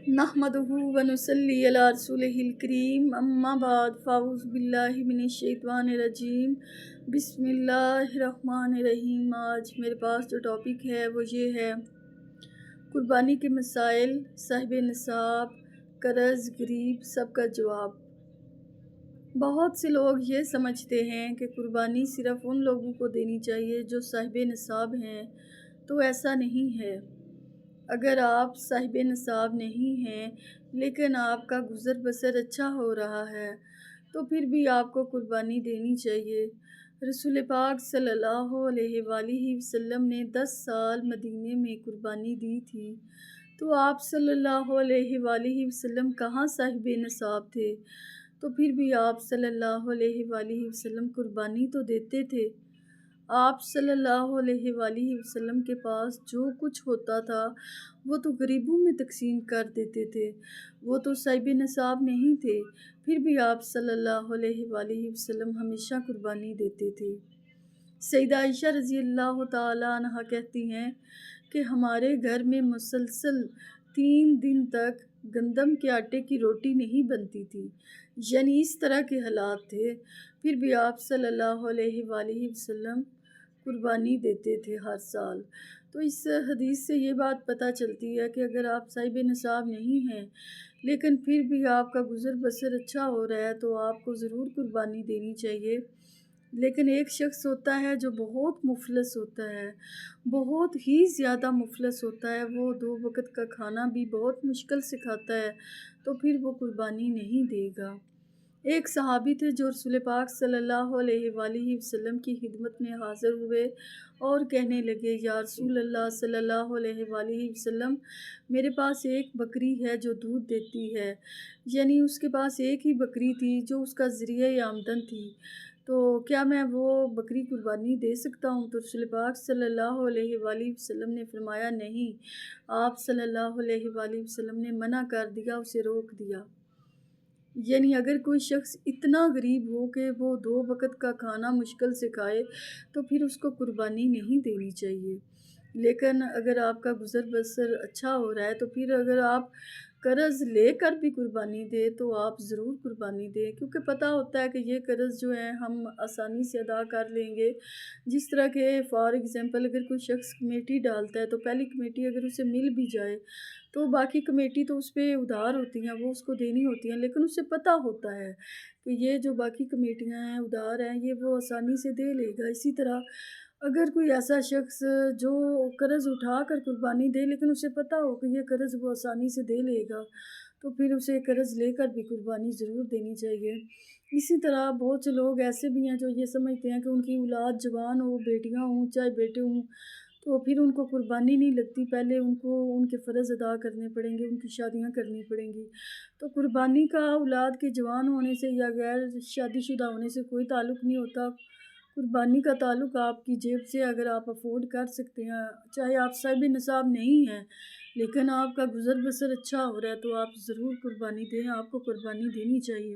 نحمدہ ونصلی علی رسولہ الکریم اما بعد فاعوذ باللہ من الشیطان الرجیم بسم اللہ الرحمن الرحیم۔ آج میرے پاس جو ٹاپک ہے وہ یہ ہے قربانی کے مسائل، صاحب نصاب، قرض، غریب، سب کا جواب۔ بہت سے لوگ یہ سمجھتے ہیں کہ قربانی صرف ان لوگوں کو دینی چاہیے جو صاحب نصاب ہیں، تو ایسا نہیں ہے۔ اگر آپ صاحب نصاب نہیں ہیں لیکن آپ کا گزر بسر اچھا ہو رہا ہے تو پھر بھی آپ کو قربانی دینی چاہیے۔ رسول پاک صلی اللہ علیہ وآلہ وسلم نے 10 سال مدینے میں قربانی دی تھی، تو آپ صلی اللہ علیہ وآلہ وسلم کہاں صاحب نصاب تھے؟ تو پھر بھی آپ صلی اللہ علیہ وآلہ وسلم قربانی تو دیتے تھے۔ آپ صلی اللہ علیہ وآلہ وسلم کے پاس جو کچھ ہوتا تھا وہ تو غریبوں میں تقسیم کر دیتے تھے، وہ تو صاحب نصاب نہیں تھے، پھر بھی آپ صلی اللہ علیہ وآلہ وسلم ہمیشہ قربانی دیتے تھے۔ سیدہ عائشہ رضی اللہ تعالی عنہا کہتی ہیں کہ ہمارے گھر میں مسلسل 3 دن تک گندم کے آٹے کی روٹی نہیں بنتی تھی، یعنی اس طرح کے حالات تھے، پھر بھی آپ صلی اللہ علیہ وآلہ وسلم قربانی دیتے تھے ہر سال۔ تو اس حدیث سے یہ بات پتہ چلتی ہے کہ اگر آپ صاحب نصاب نہیں ہیں لیکن پھر بھی آپ کا گزر بسر اچھا ہو رہا ہے تو آپ کو ضرور قربانی دینی چاہیے۔ لیکن ایک شخص ہوتا ہے جو بہت مفلس ہوتا ہے، بہت ہی زیادہ مفلس ہوتا ہے، وہ 2 وقت کا کھانا بھی بہت مشکل سے کھاتا ہے، تو پھر وہ قربانی نہیں دے گا۔ ایک صحابی تھے جو رسول پاک صلی اللہ علیہ وآلہ وسلم کی خدمت میں حاضر ہوئے اور کہنے لگے، یا رسول اللہ صلی اللہ علیہ وآلہ وسلم، میرے پاس ایک بکری ہے جو دودھ دیتی ہے، یعنی اس کے پاس ایک ہی بکری تھی جو اس کا ذریعہ آمدن تھی، تو کیا میں وہ بکری قربانی دے سکتا ہوں؟ تو رسول پاک صلی اللہ علیہ وآلہ وسلم نے فرمایا نہیں، آپ صلی اللہ علیہ وآلہ وسلم نے منع کر دیا، اسے روک دیا۔ یعنی اگر کوئی شخص اتنا غریب ہو کہ وہ 2 وقت کا کھانا مشکل سے کھائے تو پھر اس کو قربانی نہیں دینی چاہیے۔ لیکن اگر آپ کا گزر بسر اچھا ہو رہا ہے تو پھر اگر آپ قرض لے کر بھی قربانی دیں تو آپ ضرور قربانی دیں، کیونکہ پتہ ہوتا ہے کہ یہ قرض جو ہے ہم آسانی سے ادا کر لیں گے۔ جس طرح کہ فار ایگزامپل اگر کوئی شخص کمیٹی ڈالتا ہے تو پہلی کمیٹی اگر اسے مل بھی جائے تو باقی کمیٹی تو اس پہ ادھار ہوتی ہیں، وہ اس کو دینی ہوتی ہیں، لیکن اسے پتہ ہوتا ہے کہ یہ جو باقی کمیٹیاں ہیں، ادھار ہیں، یہ وہ آسانی سے دے لے گا۔ اسی طرح اگر کوئی ایسا شخص جو قرض اٹھا کر قربانی دے لیکن اسے پتہ ہو کہ یہ قرض وہ آسانی سے دے لے گا تو پھر اسے قرض لے کر بھی قربانی ضرور دینی چاہیے۔ اسی طرح بہت سے لوگ ایسے بھی ہیں جو یہ سمجھتے ہیں کہ ان کی اولاد جوان ہو، بیٹیاں ہوں چاہے بیٹے ہوں، تو پھر ان کو قربانی نہیں لگتی، پہلے ان کو ان کے فرض ادا کرنے پڑیں گے، ان کی شادیاں کرنی پڑیں گی۔ تو قربانی کا اولاد کے جوان ہونے سے یا غیر شادی شدہ ہونے سے کوئی تعلق نہیں ہوتا۔ قربانی کا تعلق آپ کی جیب سے، اگر آپ افورڈ کر سکتے ہیں، چاہے آپ صاحب نصاب نہیں ہیں لیکن آپ کا گزر بسر اچھا ہو رہا ہے تو آپ ضرور قربانی دیں، آپ کو قربانی دینی چاہیے۔